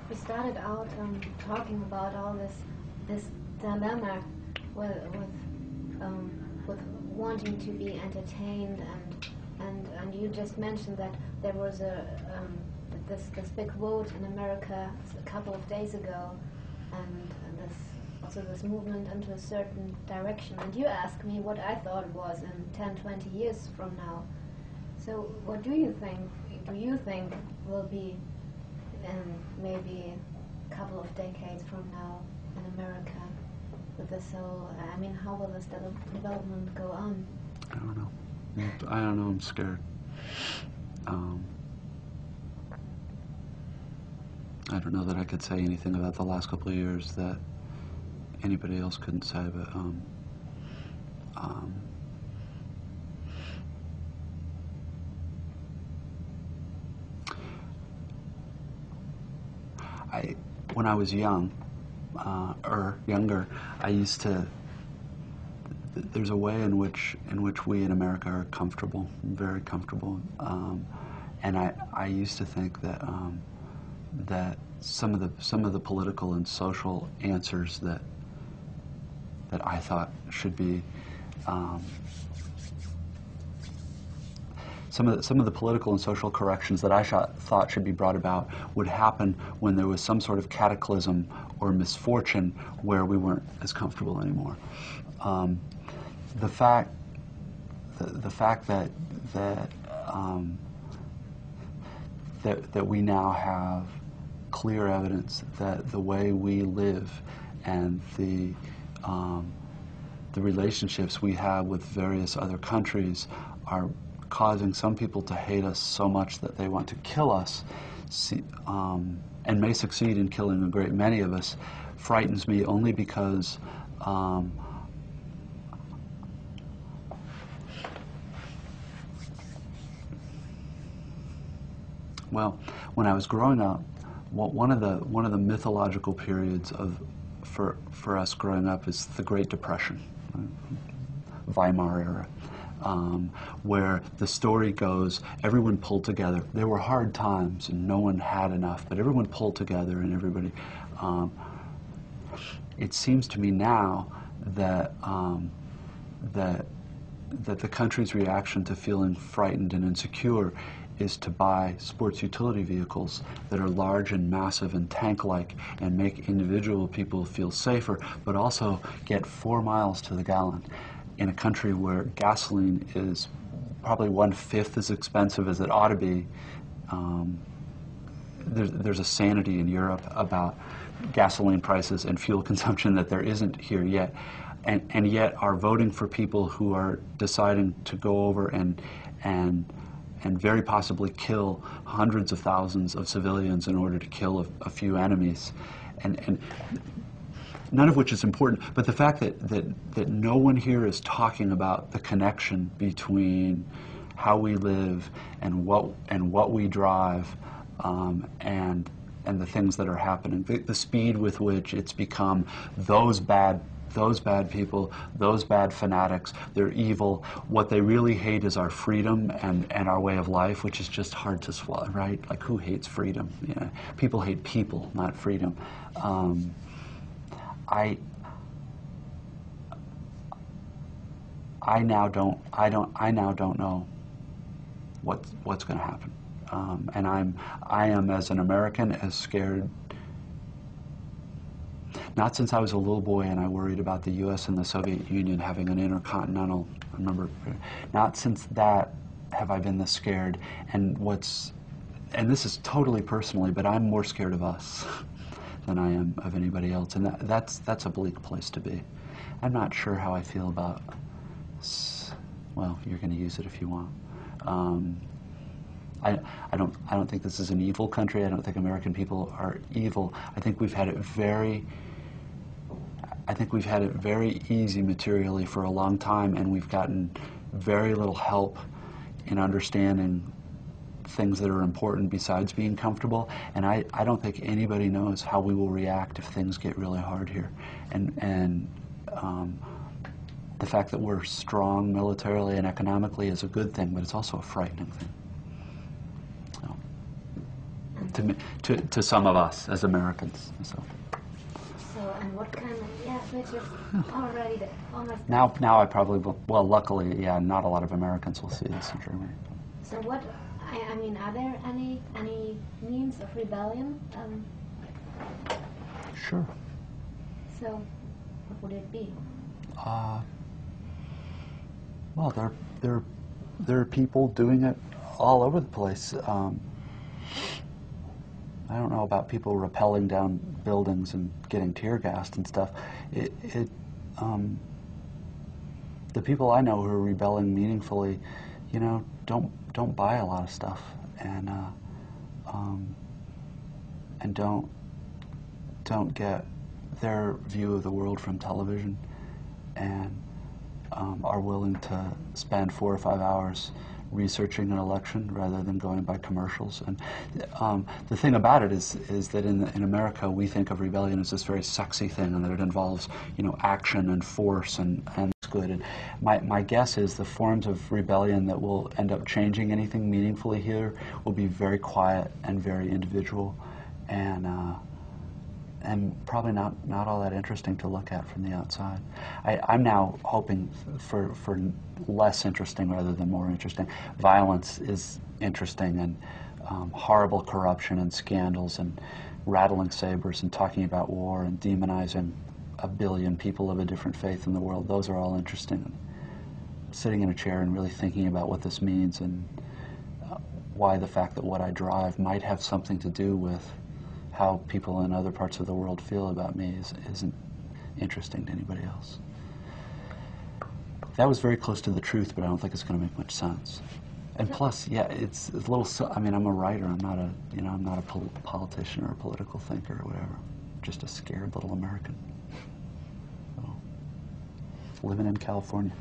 we started out talking about all this dilemma with wanting to be entertained, and you just mentioned that there was this big vote in America a couple of days ago, and this movement into a certain direction. And you asked me what I thought it was in 10, 20 years from now. So what do you think? Do you think will be in maybe a couple of decades from now in America with this whole, I mean, how will this development go on? I don't know. I don't know, I'm scared. I don't know that I could say anything about the last couple of years that anybody else couldn't say, but when I was young, or younger, I used to. There's a way in which we in America are comfortable, very comfortable, and I used to think that that some of the political and social answers that I thought should be some of the political and social corrections that I thought should be brought about would happen when there was some sort of cataclysm or misfortune where we weren't as comfortable anymore. The fact that we now have clear evidence that the way we live and the relationships we have with various other countries are causing some people to hate us so much that they want to kill us, and may succeed in killing a great many of us, frightens me only because well, when I was growing up, one of the mythological periods for us growing up is the Great Depression, Weimar era, where the story goes, everyone pulled together. There were hard times and no one had enough, but everyone pulled together and everybody. It seems to me now that that the country's reaction to feeling frightened and insecure is to buy sports utility vehicles that are large and massive and tank-like and make individual people feel safer, but also get 4 miles to the gallon in a country where gasoline is probably 1/5 as expensive as it ought to be. There's a sanity in Europe about gasoline prices and fuel consumption that there isn't here yet, and yet are voting for people who are deciding to go over and very possibly kill hundreds of thousands of civilians in order to kill a few enemies, and none of which is important. But the fact that no one here is talking about the connection between how we live and what we drive, and the things that are happening, the speed with which it's become those bad people, those bad fanatics, they're evil. What they really hate is our freedom and our way of life, which is just hard to swallow, right? Like, who hates freedom? Yeah. People hate people, not freedom. I now don't know what's going to happen, and I am as an American as scared. Not since I was a little boy and I worried about the U.S. and the Soviet Union having an intercontinental, not since that have I been this scared. And this is totally personally, but I'm more scared of us than I am of anybody else. And that's a bleak place to be. I'm not sure how I feel about, well, you're going to use it if you want. I don't think this is an evil country. I don't think American people are evil. I think we've had it very easy materially for a long time, and we've gotten very little help in understanding things that are important besides being comfortable. And I don't think anybody knows how we will react if things get really hard here. And the fact that we're strong militarily and economically is a good thing, but it's also a frightening thing. So. to some of us as Americans. So and what kind of, yeah, which is already almost... now I probably will, well, luckily, yeah, not a lot of Americans will see this in Germany. So what, I mean, are there any means of rebellion? Sure. So what would it be? Well, there are people doing it all over the place. I don't know about people rappelling down buildings and getting tear gassed and stuff. The people I know who are rebelling meaningfully, you know, don't buy a lot of stuff, and don't get their view of the world from television, and are willing to spend 4 or 5 hours researching an election rather than going by commercials. And the thing about it is that in America we think of rebellion as this very sexy thing, and that it involves, you know, action and force and it's good. And my guess is the forms of rebellion that will end up changing anything meaningfully here will be very quiet and very individual, and probably not all that interesting to look at from the outside. I'm now hoping for less interesting rather than more interesting. Violence is interesting, and horrible corruption and scandals and rattling sabers and talking about war and demonizing 1 billion people of a different faith in the world. Those are all interesting. Sitting in a chair and really thinking about what this means, and why the fact that what I drive might have something to do with how people in other parts of the world feel about me isn't interesting to anybody else. That was very close to the truth, but I don't think it's going to make much sense. And plus, yeah, it's a little. I mean, I'm a writer. I'm not a, you know, I'm not a politician or a political thinker or whatever. Just a scared little American. So, living in California.